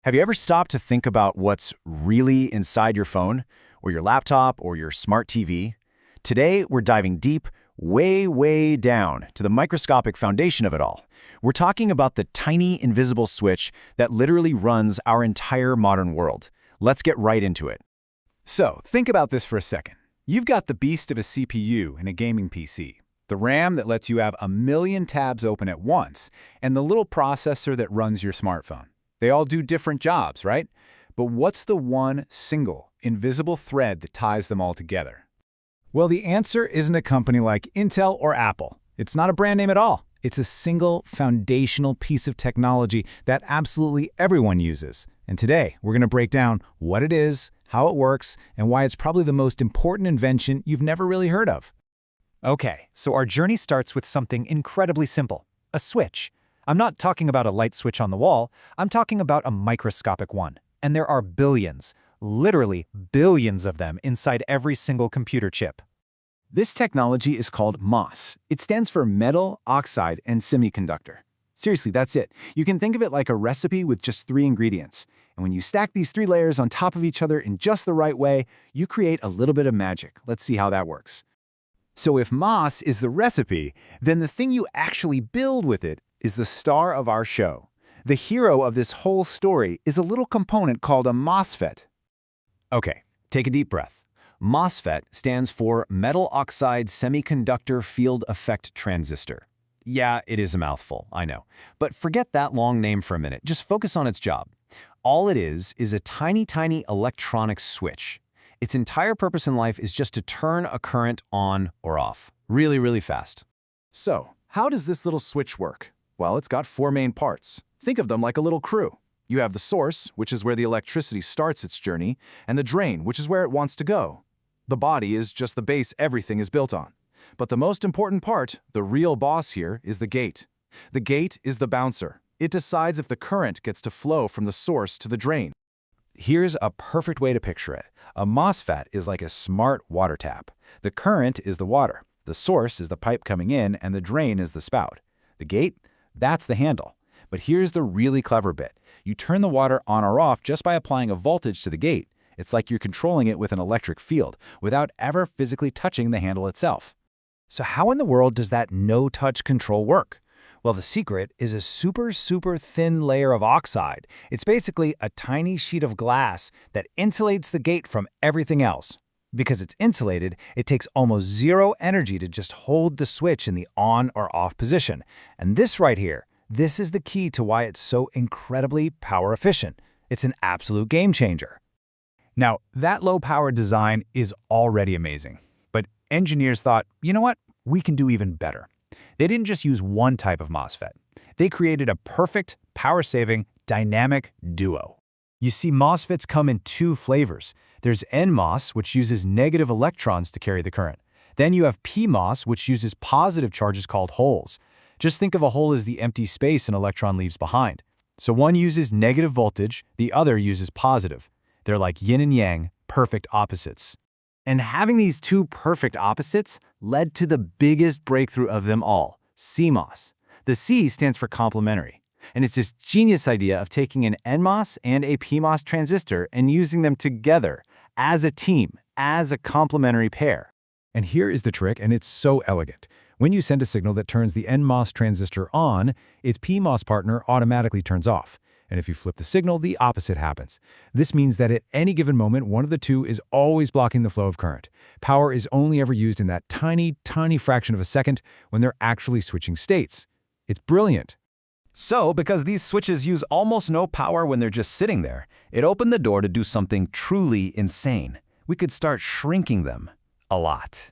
Have you ever stopped to think about what's really inside your phone, or your laptop, or your smart TV? Today, we're diving deep, way down to the microscopic foundation of it all. We're talking about the tiny, invisible switch that literally runs our entire modern world. Let's get right into it. So, think about this for a second. You've got the beast of a CPU in a gaming PC, the RAM that lets you have a million tabs open at once, and the little processor that runs your smartphone. They all do different jobs, right? But what's the one single, invisible thread that ties them all together? Well, the answer isn't a company like Intel or Apple. It's not a brand name at all. It's a single foundational piece of technology that absolutely everyone uses. And today, we're going to break down what it is, how it works, and why it's probably the most important invention you've never really heard of. Okay, so our journey starts with something incredibly simple, a switch. I'm not talking about a light switch on the wall, I'm talking about a microscopic one. And there are billions, literally billions of them inside every single computer chip. This technology is called MOS. It stands for Metal, Oxide, and Semiconductor. Seriously, that's it. You can think of it like a recipe with just 3 ingredients. And when you stack these 3 layers on top of each other in just the right way, you create a little bit of magic. Let's see how that works. So if MOS is the recipe, then the thing you actually build with it is the star of our show. The hero of this whole story is a little component called a MOSFET. Okay, take a deep breath. MOSFET stands for Metal Oxide Semiconductor Field Effect Transistor. Yeah, it is a mouthful, I know. But forget that long name for a minute. Just focus on its job. All it is a tiny electronic switch. Its entire purpose in life is just to turn a current on or off. Really fast. So, how does this little switch work? Well, it's got 4 main parts. Think of them like a little crew. You have the source, which is where the electricity starts its journey, and the drain, which is where it wants to go. The body is just the base everything is built on. But the most important part, the real boss here, is the gate. The gate is the bouncer. It decides if the current gets to flow from the source to the drain. Here's a perfect way to picture it. A MOSFET is like a smart water tap. The current is the water. The source is the pipe coming in, and the drain is the spout. The gate? That's the handle. But here's the really clever bit. You turn the water on or off just by applying a voltage to the gate. It's like you're controlling it with an electric field, without ever physically touching the handle itself. So how in the world does that no-touch control work? Well, the secret is a super thin layer of oxide. It's basically a tiny sheet of glass that insulates the gate from everything else. Because it's insulated, it takes almost 0 energy to just hold the switch in the on or off position. And this right here, this is the key to why it's so incredibly power efficient. It's an absolute game changer. Now, that low-power design is already amazing. But engineers thought, you know what? We can do even better. They didn't just use one type of MOSFET. They created a perfect, power-saving, dynamic duo. You see, MOSFETs come in 2 flavors. There's NMOS, which uses negative electrons to carry the current. Then you have PMOS, which uses positive charges called holes. Just think of a hole as the empty space an electron leaves behind. So one uses negative voltage, the other uses positive. They're like yin and yang, perfect opposites. And having these 2 perfect opposites led to the biggest breakthrough of them all, CMOS. The C stands for complementary. And it's this genius idea of taking an NMOS and a PMOS transistor and using them together as a team, as a complementary pair. And here is the trick, and it's so elegant. When you send a signal that turns the NMOS transistor on, its PMOS partner automatically turns off. And if you flip the signal, the opposite happens. This means that at any given moment, one of the 2 is always blocking the flow of current. Power is only ever used in that tiny fraction of a second when they're actually switching states. It's brilliant. So, because these switches use almost no power when they're just sitting there, it opened the door to do something truly insane. We could start shrinking them a lot.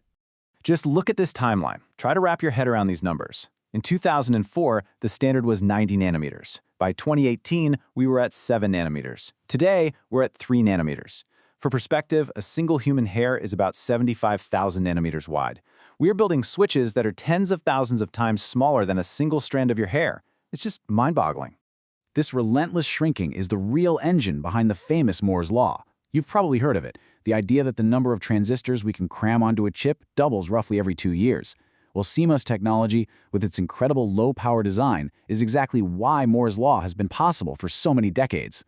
Just look at this timeline. Try to wrap your head around these numbers. In 2004, the standard was 90 nanometers. By 2018, we were at 7 nanometers. Today, we're at 3 nanometers. For perspective, a single human hair is about 75,000 nanometers wide. We are building switches that are tens of thousands of times smaller than a single strand of your hair. It's just mind-boggling. This relentless shrinking is the real engine behind the famous Moore's Law. You've probably heard of it, the idea that the number of transistors we can cram onto a chip doubles roughly every 2 years. Well, CMOS technology, with its incredible low-power design, is exactly why Moore's Law has been possible for so many decades.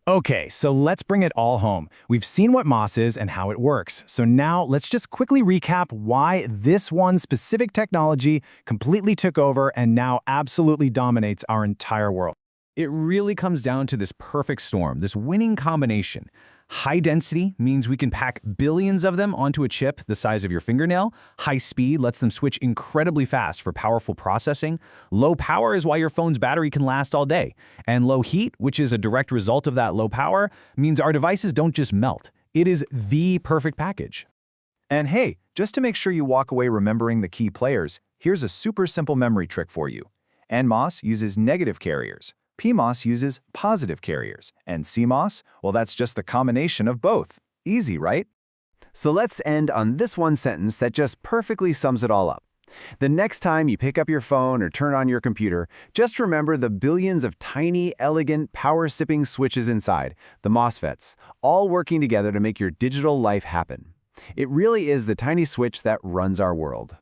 Okay, so let's bring it all home. We've seen what MOS is and how it works. So now let's just quickly recap why this one specific technology completely took over and now absolutely dominates our entire world. It really comes down to this perfect storm, this winning combination. High density means we can pack billions of them onto a chip the size of your fingernail. High speed lets them switch incredibly fast for powerful processing. Low power is why your phone's battery can last all day. And low heat, which is a direct result of that low power, means our devices don't just melt. It is the perfect package. And hey, just to make sure you walk away remembering the key players, here's a super simple memory trick for you. NMOS uses negative carriers. PMOS uses positive carriers, and CMOS, well, that's just the combination of both. Easy, right? So let's end on this one sentence that just perfectly sums it all up. The next time you pick up your phone or turn on your computer, just remember the billions of tiny, elegant, power-sipping switches inside, the MOSFETs, all working together to make your digital life happen. It really is the tiny switch that runs our world.